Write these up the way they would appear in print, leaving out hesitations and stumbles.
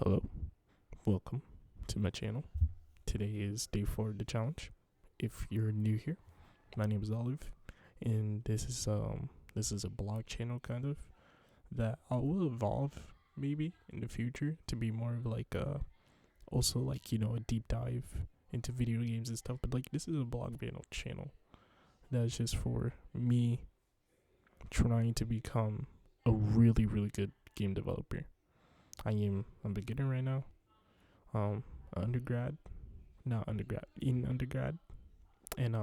Hello, welcome to my channel. Today is day 4 of the challenge. If you're new here, my name is Olive, and this is a blog channel kind of that I will evolve maybe in the future to be more of like a deep dive into video games and stuff. But like this is a blog channel that's just for me trying to become a really really good game developer. I am a beginner right now. Undergrad, not undergrad, in undergrad, and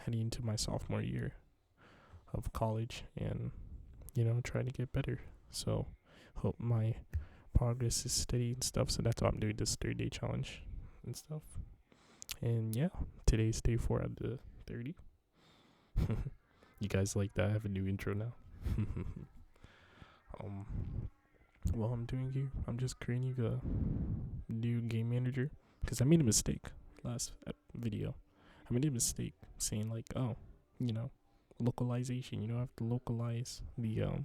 heading into my sophomore year of college, and trying to get better. So, hope my progress is steady and stuff. So that's why I'm doing this 30-day challenge and stuff. And yeah, today's day 4 out of the 30. You guys like that? I have a new intro now. What I'm doing here, I'm just creating a new game manager because I made a mistake last video. I made a mistake saying like, localization. You don't have to localize the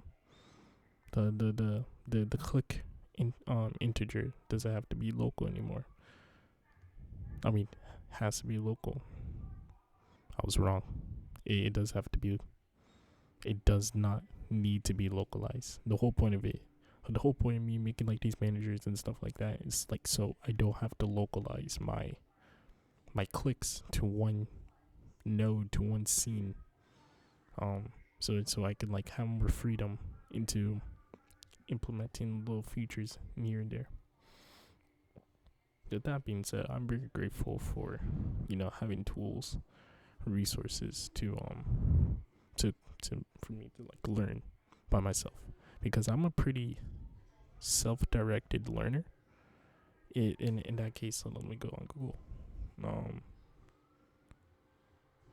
click integer doesn't have to be local anymore. I mean, has to be local. I was wrong. It does have to be. It does not need to be localized. The whole point of me making like these managers and stuff like that is like so I don't have to localize my clicks to one node, to one scene. So I can like have more freedom into implementing little features here and there. With that being said, I'm very grateful for having tools, resources to for me to like learn by myself, because I'm a pretty self-directed learner. In that case, so let me go on Google.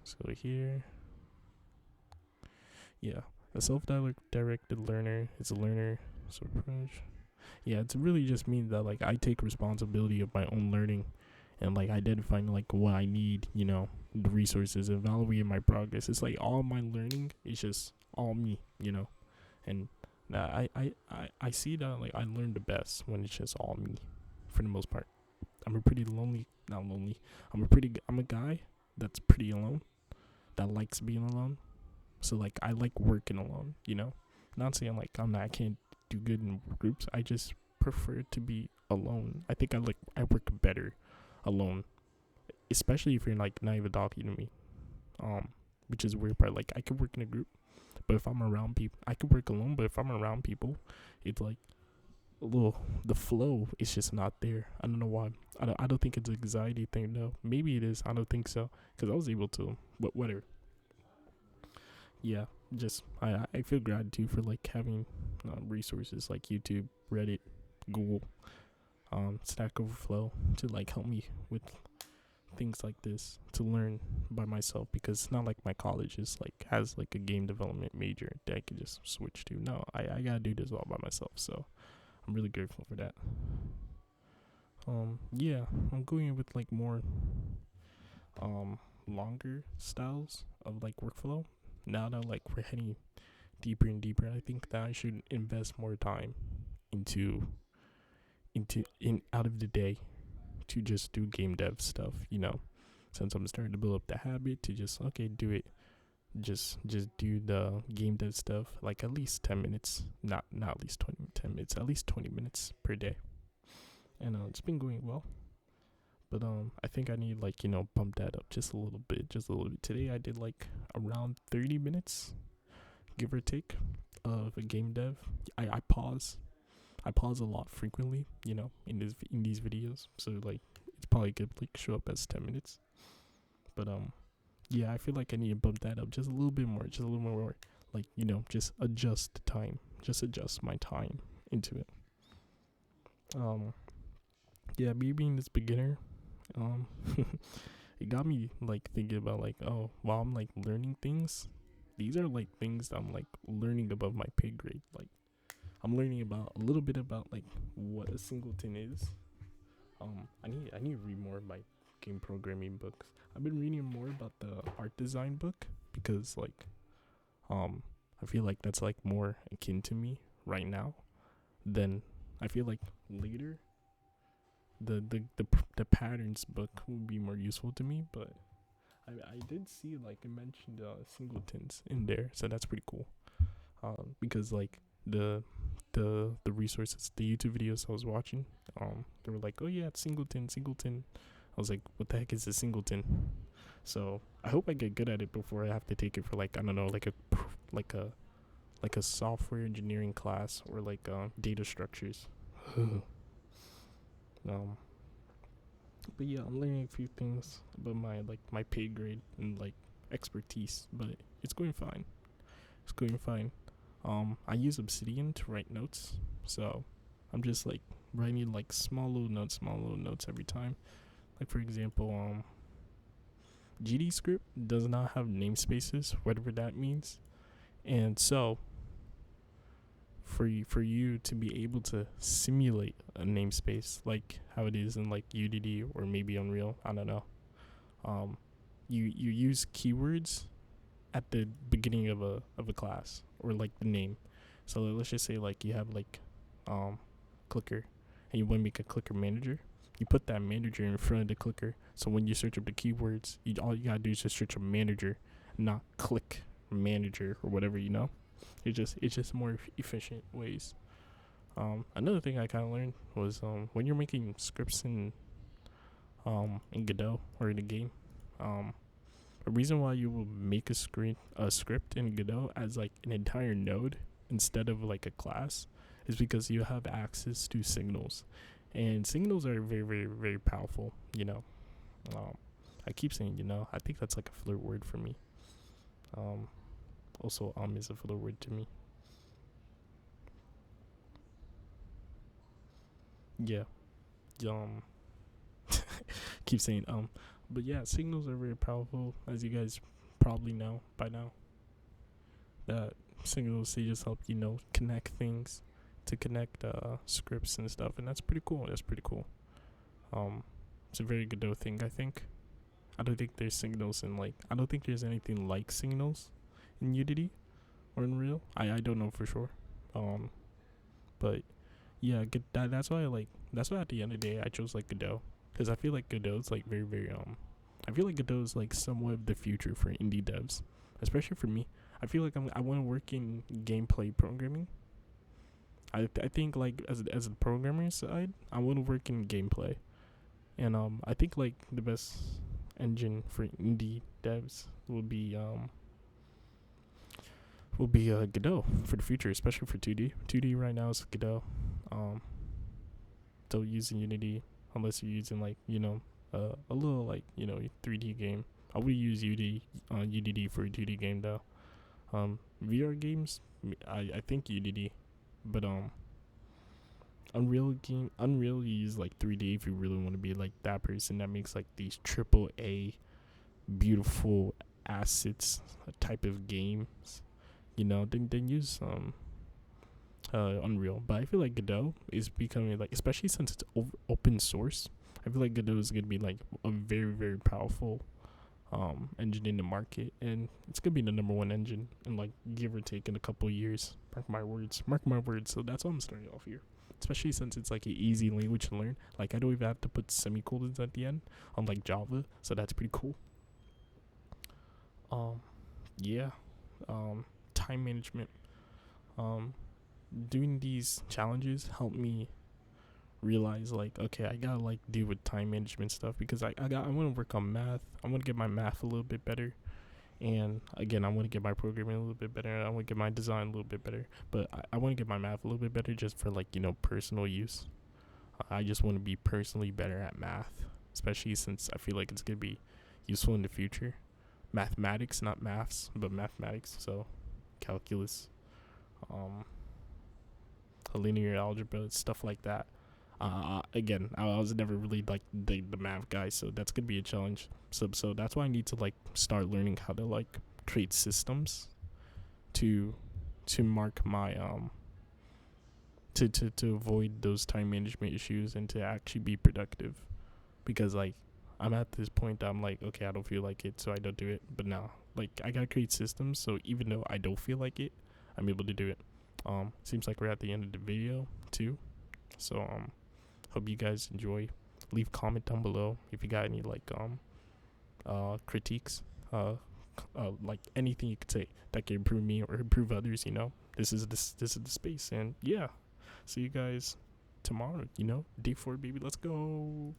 So here, yeah, a self-directed learner is a learner. So yeah, it's really just means that like I take responsibility of my own learning, and like identifying like what I need, the resources, evaluating my progress. It's like all my learning is just all me, and I see that like I learn the best when it's just all me, for the most part. I'm a guy that's pretty alone, that likes being alone. So like I like working alone, Not saying like I can't do good in groups. I just prefer to be alone. I think I work better alone, especially if you're like not even talking to me. Which is weird part. Like I could work in a group, but if I'm around people, I could work alone. But if I'm around people, it's like the flow is just not there. I don't know why. I don't think it's an anxiety thing. No, maybe it is. I don't think so, because I was able to. But whatever. Yeah, just I feel gratitude for like having resources like YouTube, Reddit, Google, Stack Overflow to like help me with things like this, to learn by myself, because it's not like my college is like has like a game development major that I can just switch to. No, I gotta do this all by myself, so I'm really grateful for that. Yeah, I'm going in with like more longer styles of like workflow. Now that like we're heading deeper and deeper, I think that I should invest more time into out of the day to just do game dev stuff, since I'm starting to build up the habit to just do it, just do the game dev stuff like at least 10 minutes, not at least 10 minutes, at least 20 minutes per day. And it's been going well, but I think I need like bump that up just a little bit. Today I did like around 30 minutes, give or take, of a game dev. I pause a lot frequently, in these videos. So like it's probably good like show up as 10 minutes. But yeah, I feel like I need to bump that up just a little bit more, like just adjust my time into it. Yeah, me being this beginner, it got me like thinking about like, oh, while I'm like learning things, these are like things that I'm like learning above my pay grade. Like I'm learning about a little bit about like what a singleton is. I need to read more of my game programming books. I've been reading more about the art design book, because like I feel like that's like more akin to me right now than I feel like later the patterns book would be more useful to me, but I did see like it mentioned singletons in there, so that's pretty cool. Because like the resources, the YouTube videos I was watching, they were like, oh yeah, it's singleton. I was like, what the heck is a singleton? So I hope I get good at it before I have to take it for like, I don't know, like a software engineering class, or like data structures. But yeah, I'm learning a few things about my pay grade and like expertise, but it's going fine. It's going fine. I use Obsidian to write notes, so I'm just like writing like small little notes every time. Like for example, GD script does not have namespaces, whatever that means, and so for you to be able to simulate a namespace like how it is in like Unity or maybe Unreal, I don't know. You use keywords at the beginning of a class, or like the name. So let's just say like you have like clicker, and you want to make a clicker manager. You put that manager in front of the clicker, so when you search up the keywords, all you gotta do is just search a manager, not click manager or whatever, you know. It's just more efficient ways. Another thing I kind of learned was when you're making scripts in Godot or in a game, a reason why you will make a script in Godot as like an entire node instead of like a class is because you have access to signals, and signals are very, very, very powerful. You know, I keep saying, you know, I think that's like a flirt word for me. Also, is a flirt word to me. Yeah. Keep saying but yeah, signals are very powerful, as you guys probably know by now. That signals, they just help, you know, connect things, to connect scripts and stuff, and that's pretty cool. It's a very Godot thing, I think. I don't think there's signals in like, I don't think there's anything like signals in Unity or in Unreal. I don't know for sure. But yeah, that's why at the end of the day I chose like Godot, because I feel like Godot's like very, very I feel like Godot's like somewhat of the future for indie devs, especially for me. I feel like I want to work in gameplay programming. I think like as a programmer side, I want to work in gameplay, and I think like the best engine for indie devs will be Godot for the future, especially for 2D. 2D right now is Godot. Don't use Unity unless you're using like, you know, a little like, you know, 3D game. I would use UDD for a 2D game though. VR games, I think Unity, but Unreal you use like 3D if you really want to be like that person that makes like these AAA beautiful assets type of games, you know. Then use Unreal. But I feel like Godot is becoming like, especially since it's open source, I feel like Godot is gonna be like a very, very powerful engine in the market, and it's gonna be the number one engine in like give or take in a couple of years. Mark my words. So that's why I'm starting off here, especially since it's like an easy language to learn. Like I don't even have to put semicolons at the end, unlike Java, so that's pretty cool. Yeah. Time management. Doing these challenges helped me realize like, okay, I gotta like deal with time management stuff, because I want to work on math. I want to get my math a little bit better, and again, I want to get my programming a little bit better. I want to get my design a little bit better, but I want to get my math a little bit better just for like, you know, personal use. I just want to be personally better at math, especially since I feel like it's gonna be useful in the future. Mathematics, not maths, but mathematics. So calculus, linear algebra, stuff like that. Again, I was never really like the math guy, so that's gonna be a challenge. So that's why I need to like start learning how to like create systems to mark my to avoid those time management issues and to actually be productive. Because like I'm at this point that I'm like, okay, I don't feel like it, so I don't do it. But now, like, I gotta create systems, so even though I don't feel like it, I'm able to do it. Seems like we're at the end of the video too. So hope you guys enjoy. Leave comment down below if you got any like critiques, like anything you could say that can improve me or improve others. This is the space, and yeah, see you guys tomorrow. Day 4, baby. Let's go.